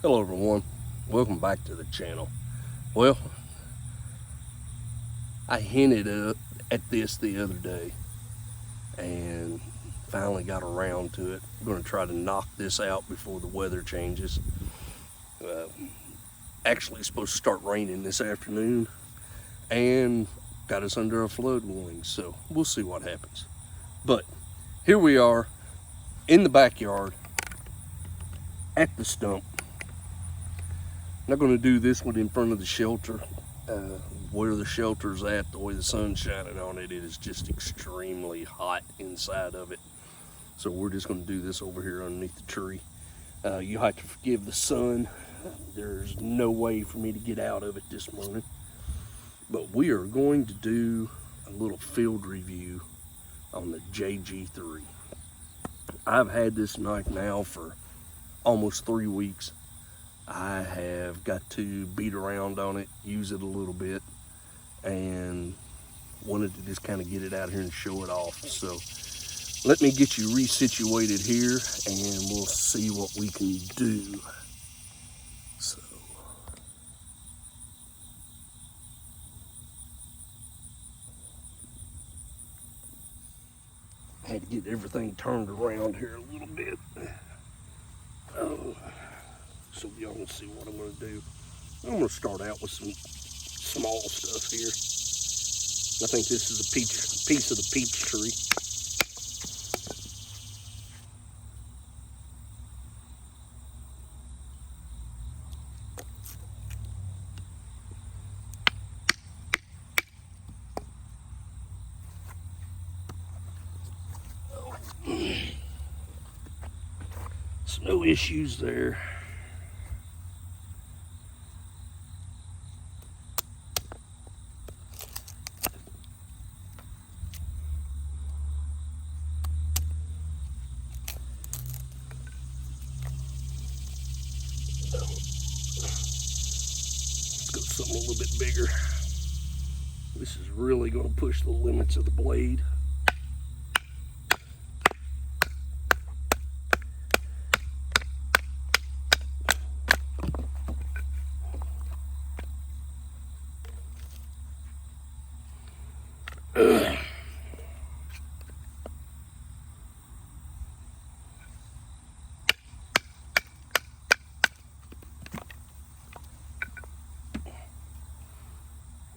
Hello everyone, welcome back to the channel. Well, I hinted at this the other day and finally got around to it. I'm going to try to knock this out before the weather changes. Actually, it's supposed to start raining this afternoon and got us under a flood warning, so we'll see what happens. But here we are in the backyard at the stump. Not going to do this one in front of the shelter. Where the shelter's at, the way the sun's shining on it, it is just extremely hot inside of it. So we're just going to do this over here underneath the tree. You have to forgive the sun. There's no way for me to get out of it this morning. But we are going to do a little field review on the JG-3. I've had this knife now for almost 3 weeks. I have got to beat around on it, use it a little bit, and wanted to just kind of get it out here and show it off. So let me get you resituated here and we'll see what we can do. So I had to get everything turned around here a little bit. So y'all can see what I'm going to do. I'm going to start out with some small stuff here. I think this is a piece of the peach tree. So no issues there. Something a little bit bigger. This is really going to push the limits of the blade.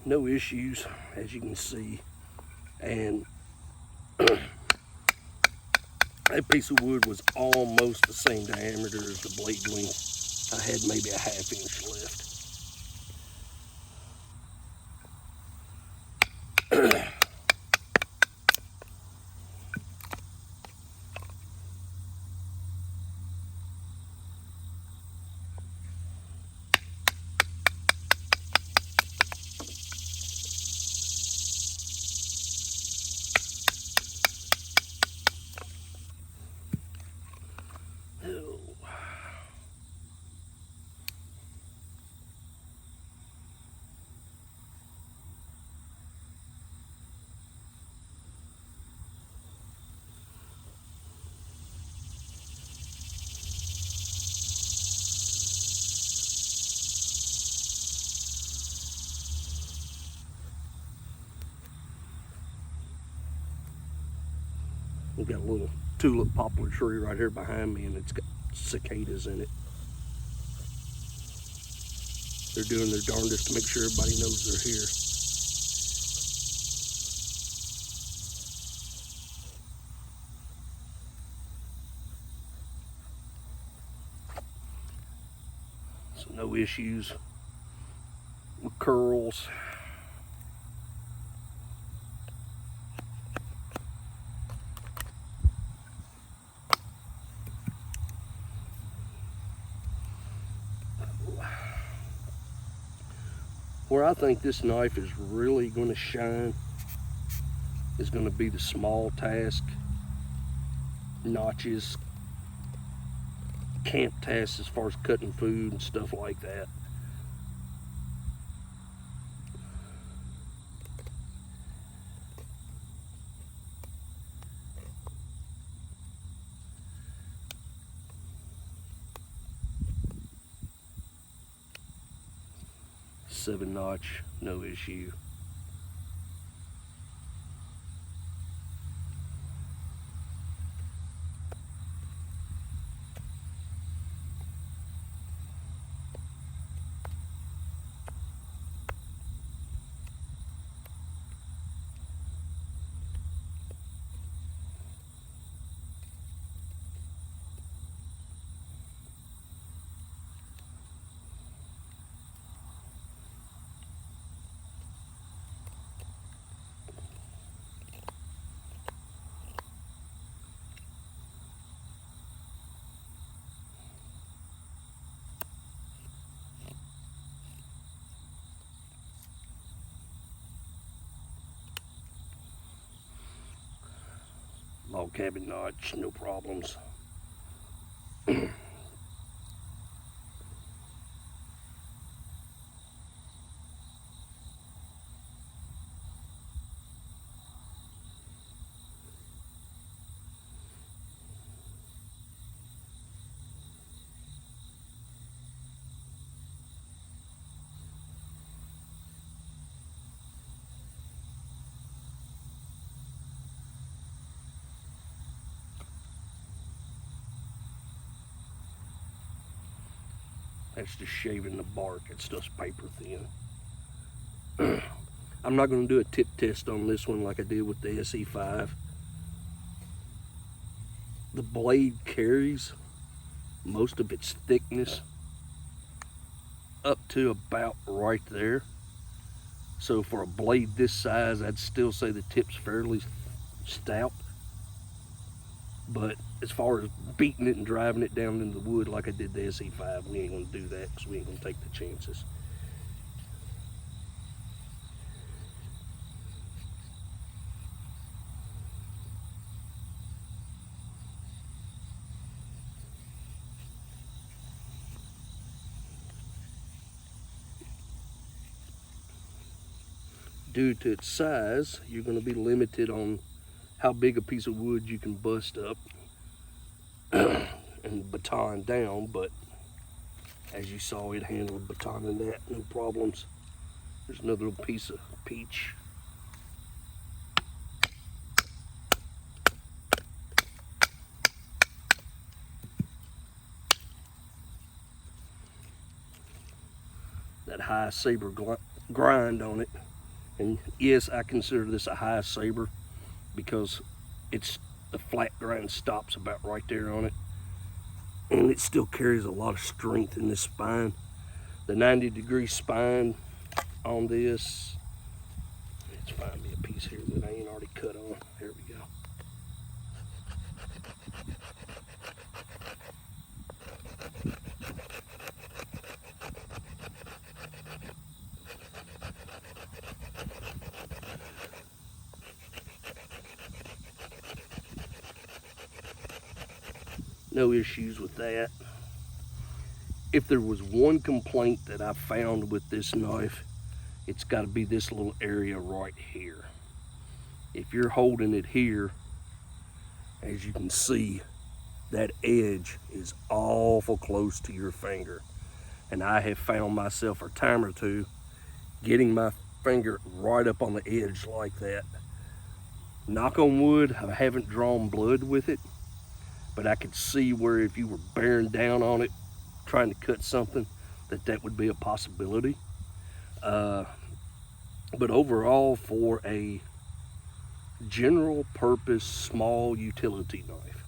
No issues, as you can see, and that piece of wood was almost the same diameter as the blade length. I had maybe a ½ inch left. We've got a little tulip poplar tree right here behind me, and it's got cicadas in it. They're doing their darndest to make sure everybody knows they're here. So no issues with curls. Where I think this knife is really going to shine is going to be the small task, notches, camp tasks as far as cutting food and stuff like that. 7 notch, no issue. Log cabin notch, no problems. That's just shaving the bark. It's just paper thin. I'm not going to do a tip test on this one like I did with the ESEE 5. The blade carries most of its thickness up to about right there. So for a blade this size, I'd still say the tip's fairly stout. But as far as beating it and driving it down into the wood like I did the ESEE 5, we ain't gonna do that because we ain't gonna take the chances. Due to its size, you're gonna be limited on how big a piece of wood you can bust up and baton down, but as you saw, it handled batoning that, no problems. There's another little piece of peach. That high saber grind on it, and yes, I consider this a high saber because the flat grind stops about right there on it, and it still carries a lot of strength in this spine. The 90-degree spine on this, let's find me a piece here that I ain't already cut on. There we go. No issues with that. If there was one complaint that I found with this knife, it's got to be this little area right here. If you're holding it here, as you can see, that edge is awful close to your finger. And I have found myself a time or two getting my finger right up on the edge like that. Knock on wood, I haven't drawn blood with it, but I could see where if you were bearing down on it, trying to cut something, that would be a possibility. But overall, for a general purpose small utility knife,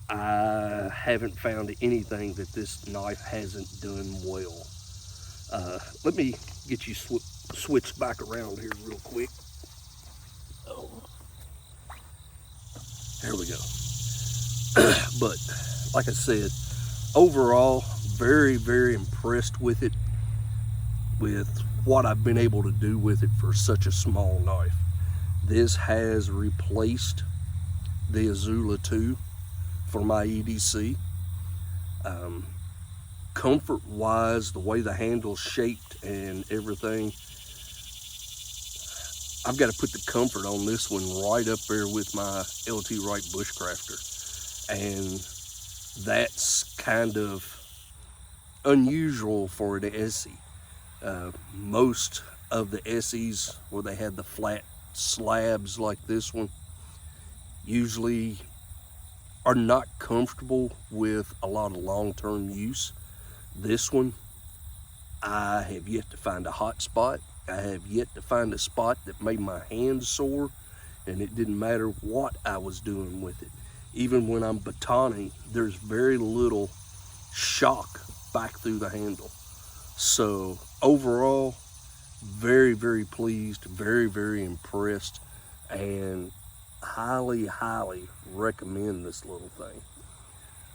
I haven't found anything that this knife hasn't done well. Let me get you switched back around here real quick. Oh, there we go. But like I said, overall, very, very impressed with it, with what I've been able to do with it for such a small knife. This has replaced the Azula 2 for my EDC. Comfort wise, the way the handle's shaped and everything, I've got to put the comfort on this one right up there with my LT Wright Bushcrafter. And that's kind of unusual for an ESEE. Most of the ESEEs where they had the flat slabs like this one usually are not comfortable with a lot of long-term use. This one, I have yet to find a hot spot. I have yet to find a spot that made my hands sore, and it didn't matter what I was doing with it. Even when I'm batoning, there's very little shock back through the handle. So overall, very, very pleased, very, very impressed, and highly, highly recommend this little thing.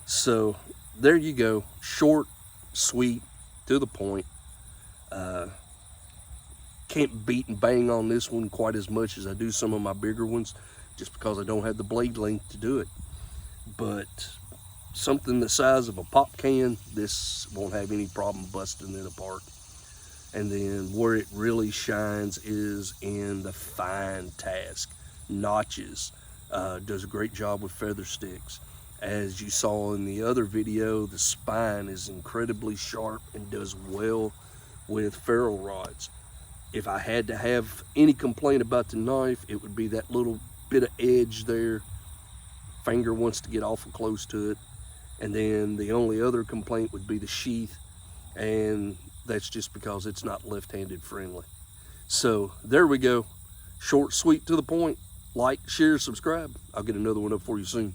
So there you go, short, sweet, to the point. Can't beat and bang on this one quite as much as I do some of my bigger ones, just because I don't have the blade length to do it. But something the size of a pop can, this won't have any problem busting it apart. And then where it really shines is in the fine task. Notches, does a great job with feather sticks. As you saw in the other video, the spine is incredibly sharp and does well with ferrule rods. If I had to have any complaint about the knife, it would be that little bit of edge there. Finger wants to get awful close to it. And then the only other complaint would be the sheath, and that's just because it's not left-handed friendly. So there we go. Short, sweet, to the point. Like, share, subscribe. I'll get another one up for you soon.